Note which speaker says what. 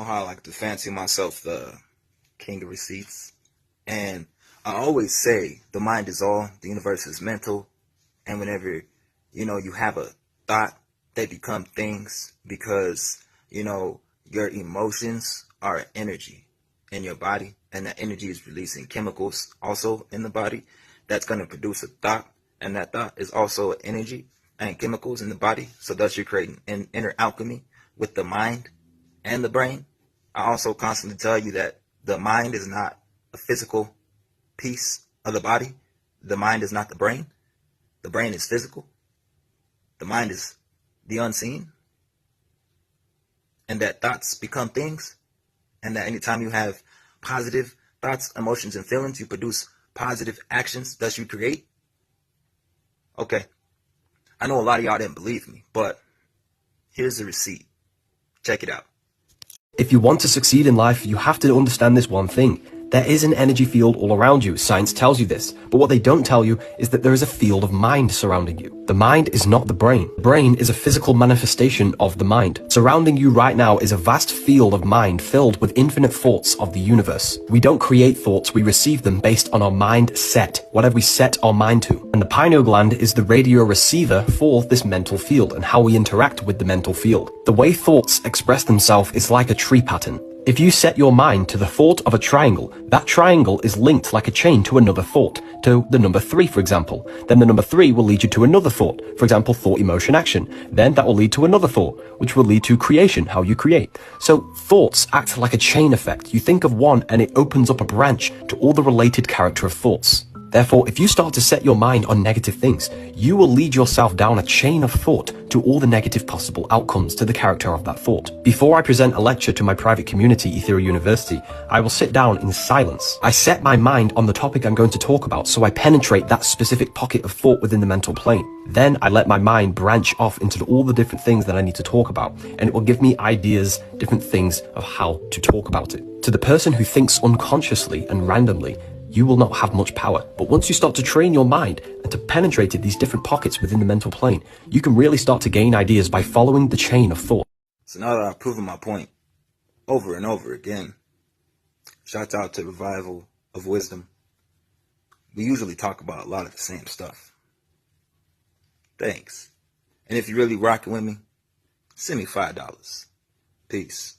Speaker 1: know how I like to fancy myself the king of receipts. And I always say the mind is all, the universe is mental. And whenever, you have a thought, they become things because, your emotions are energy in your body. And that energy is releasing chemicals also in the body that's going to produce a thought. And that thought is also energy and chemicals in the body. So thus you're creating an inner alchemy with the mind and the brain. I also constantly tell you that the mind is not a physical piece of the body. The mind is not the brain. The brain is physical. The mind is the unseen. And that thoughts become things. And that anytime you have positive thoughts, emotions, and feelings, you produce positive actions, thus you create. Okay. I know a lot of y'all didn't believe me, but here's the receipt. Check it out.
Speaker 2: If you want to succeed in life, you have to understand this one thing. There is an energy field all around you. Science tells you this. But what they don't tell you is that there is a field of mind surrounding you. The mind is not the brain. The brain is a physical manifestation of the mind. Surrounding you right now is a vast field of mind filled with infinite thoughts of the universe. We don't create thoughts, we receive them based on our mind set, whatever we set our mind to. And the pineal gland is the radio receiver for this mental field and how we interact with the mental field. The way thoughts express themselves is like a tree pattern. If you set your mind to the thought of a triangle, that triangle is linked like a chain to another thought, to the number 3, for example. Then the number 3 will lead you to another thought, for example, thought, emotion, action. Then that will lead to another thought, which will lead to creation, how you create. So thoughts act like a chain effect. You think of one and it opens up a branch to all the related character of thoughts. Therefore, if you start to set your mind on negative things, you will lead yourself down a chain of thought to all the negative possible outcomes to the character of that thought. Before I present a lecture to my private community, Ethereal University, I will sit down in silence. I set my mind on the topic I'm going to talk about, so I penetrate that specific pocket of thought within the mental plane. Then I let my mind branch off into all the different things that I need to talk about, and it will give me ideas, different things of how to talk about it. To the person who thinks unconsciously and randomly, you will not have much power. But once you start to train your mind and to penetrate these different pockets within the mental plane, you can really start to gain ideas by following the chain of thought.
Speaker 1: So now that I've proven my point over and over again, shouts out to Revival of Wisdom. We usually talk about a lot of the same stuff. Thanks. And if you're really rocking with me, send me $5. Peace.